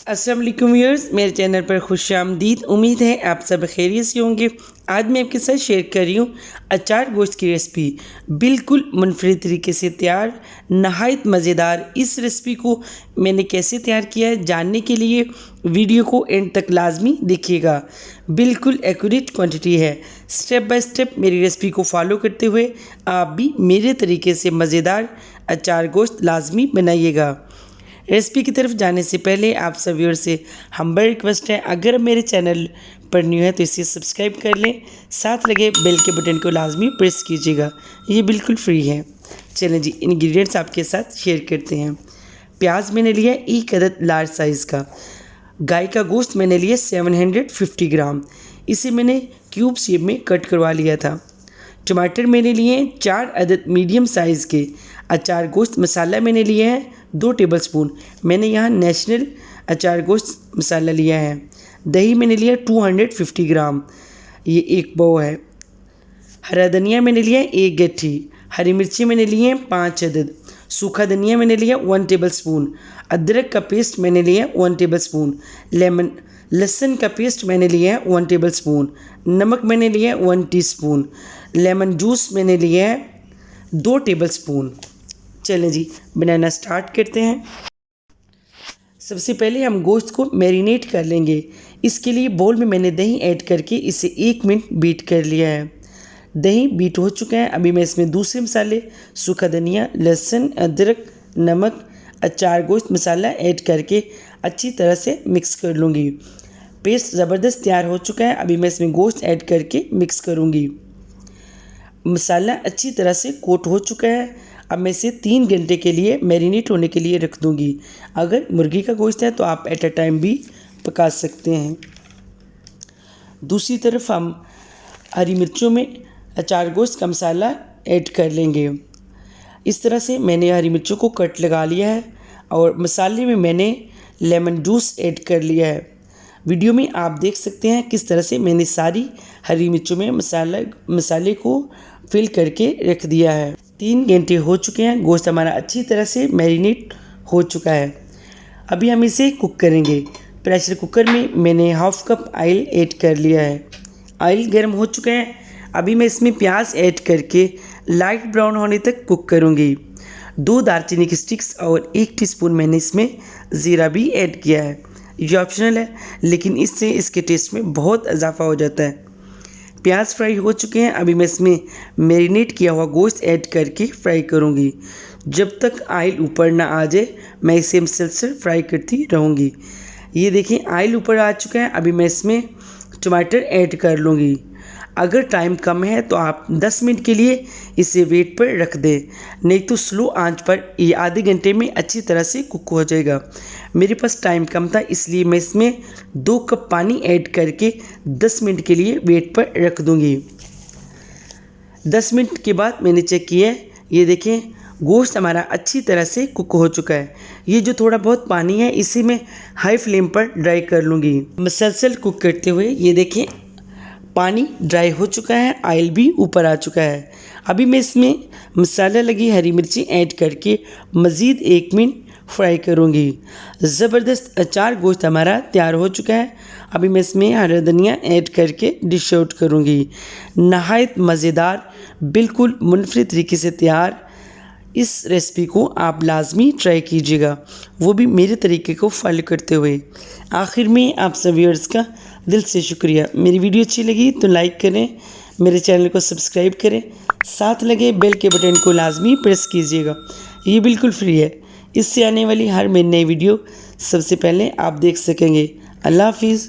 अस्सलाम वालेकुम व्यूअर्स, मेरे चैनल पर खुशामदीद। उम्मीद है आप सब खैरियत से होंगे। आज मैं आपके साथ शेयर कर रही हूँ अचार गोश्त की रेसिपी, बिल्कुल मुनफरिद तरीके से तैयार, नहायत मज़ेदार। इस रेसिपी को मैंने कैसे तैयार किया है जानने के लिए वीडियो को एंड तक लाजमी देखिएगा। बिल्कुल एक्यूरेट क्वांटिटी है। स्टेप बाय स्टेप मेरी रेसिपी को फॉलो करते हुए आप भी मेरे तरीके से मज़ेदार अचार गोश्त लाजमी बनाइएगा। रेसिपी की तरफ जाने से पहले आप सब व्यूअर से हम्बल रिक्वेस्ट है, अगर मेरे चैनल पर न्यू है तो इसे सब्सक्राइब कर लें, साथ लगे बेल के बटन को लाजमी प्रेस कीजिएगा। ये बिल्कुल फ्री है। चलें जी, इंग्रेडिएंट्स आपके साथ शेयर करते हैं। प्याज मैंने लिया 1 अदद लार्ज साइज़ का। गाय का गोश्त मैंने लिया 750 ग्राम, इसे मैंने क्यूब शेप में कट करवा लिया था। टमाटर मैंने लिए 4 अदद मीडियम साइज़ के। अचार गोश्त मसाला मैंने लिया है 2 टेबलस्पून। मैंने यहाँ नेशनल अचार गोश्त मसाला लिया है। दही मैंने लिया 250 ग्राम, ये 1 पाव है। हरा धनिया मैंने लिया 1 गट्ठी। हरी मिर्ची मैंने लिए हैं 5 अदद। सूखा धनिया मैंने लिया 1 टेबलस्पून। अदरक का पेस्ट मैंने लिया 1 टेबलस्पून। लहसुन का पेस्ट मैंने लिया है 1 टेबलस्पून। नमक मैंने लिया है 1 टीस्पून। लेमन जूस मैंने लिया है 2 टेबलस्पून। चलें जी, बनाना स्टार्ट करते हैं। सबसे पहले हम गोश्त को मैरिनेट कर लेंगे। इसके लिए बोल में मैंने दही ऐड करके इसे 1 मिनट बीट कर लिया है। दही बीट हो चुका है। अभी मैं इसमें दूसरे मसाले सूखा धनिया, लहसुन, अदरक, नमक, अचार गोश्त मसाला ऐड करके अच्छी तरह से मिक्स कर लूँगी। पेस्ट ज़बरदस्त तैयार हो चुका है। अभी मैं इसमें गोश्त ऐड करके मिक्स करूँगी। मसाला अच्छी तरह से कोट हो चुका है। अब मैं इसे 3 घंटे के लिए मैरिनेट होने के लिए रख दूँगी। अगर मुर्गी का गोश्त है तो आप एट अ टाइम भी पका सकते हैं। दूसरी तरफ हम हरी मिर्चों में अचार गोश्त का मसाला ऐड कर लेंगे। इस तरह से मैंने हरी मिर्चों को कट लगा लिया है और मसाले में मैंने लेमन जूस ऐड कर लिया है। वीडियो में आप देख सकते हैं किस तरह से मैंने सारी हरी मिर्चों में मसाले को फिल करके रख दिया है। 3 घंटे हो चुके हैं। गोश्त हमारा अच्छी तरह से मैरिनेट हो चुका है। अभी हम इसे कुक करेंगे। प्रेशर कुकर में मैंने हाफ कप ऑयल ऐड कर लिया है। ऑयल गर्म हो चुका है। अभी मैं इसमें प्याज ऐड करके लाइट ब्राउन होने तक कुक करूँगी। 2 दालचीनी की स्टिक्स और 1 टीस्पून मैंने इसमें ज़ीरा भी ऐड किया है। ये ऑप्शनल है, लेकिन इससे इसके टेस्ट में बहुत इजाफा हो जाता है। प्याज फ्राई हो चुके हैं। अभी मैं इसमें मैरिनेट किया हुआ गोश्त ऐड करके फ्राई करूँगी। जब तक ऑयल ऊपर ना आ जाए मैं इसे मुसलसल फ्राई करती रहूँगी। ये देखें, ऑयल ऊपर आ चुका है। अभी मैं इसमें टमाटर ऐड कर लूँगी। अगर टाइम कम है तो आप 10 मिनट के लिए इसे वेट पर रख दें, नहीं तो स्लो आंच पर ये आधे घंटे में अच्छी तरह से कुक हो जाएगा। मेरे पास टाइम कम था, इसलिए मैं इसमें 2 कप पानी ऐड करके 10 मिनट के लिए वेट पर रख दूँगी। 10 मिनट के बाद मैंने चेक किया है। ये देखें, गोश्त हमारा अच्छी तरह से कुक हो चुका है। ये जो थोड़ा बहुत पानी है इसे मैं हाई फ्लेम पर ड्राई कर लूँगी। मसलसल कुक करते हुए ये देखें पानी ड्राई हो चुका है, ऑयल भी ऊपर आ चुका है। अभी मैं इसमें मसाला लगी हरी मिर्ची ऐड करके मज़ीद 1 मिनट फ्राई करूँगी। ज़बरदस्त अचार गोश्त हमारा तैयार हो चुका है। अभी मैं इसमें हरा धनिया ऐड करके डिश आउट करूँगी। नहायत मज़ेदार, बिल्कुल मुनफरिद तरीके से तैयार इस रेसिपी को आप लाजमी ट्राई कीजिएगा, वो भी मेरे तरीके को फॉलो करते हुए। आखिर में आप सब व्यूअर्स का दिल से शुक्रिया। मेरी वीडियो अच्छी लगी तो लाइक करें, मेरे चैनल को सब्सक्राइब करें, साथ लगे बेल के बटन को लाजमी प्रेस कीजिएगा। ये बिल्कुल फ्री है। इससे आने वाली हर मेरी नई वीडियो सबसे पहले आप देख सकेंगे। अल्लाह हाफिज़।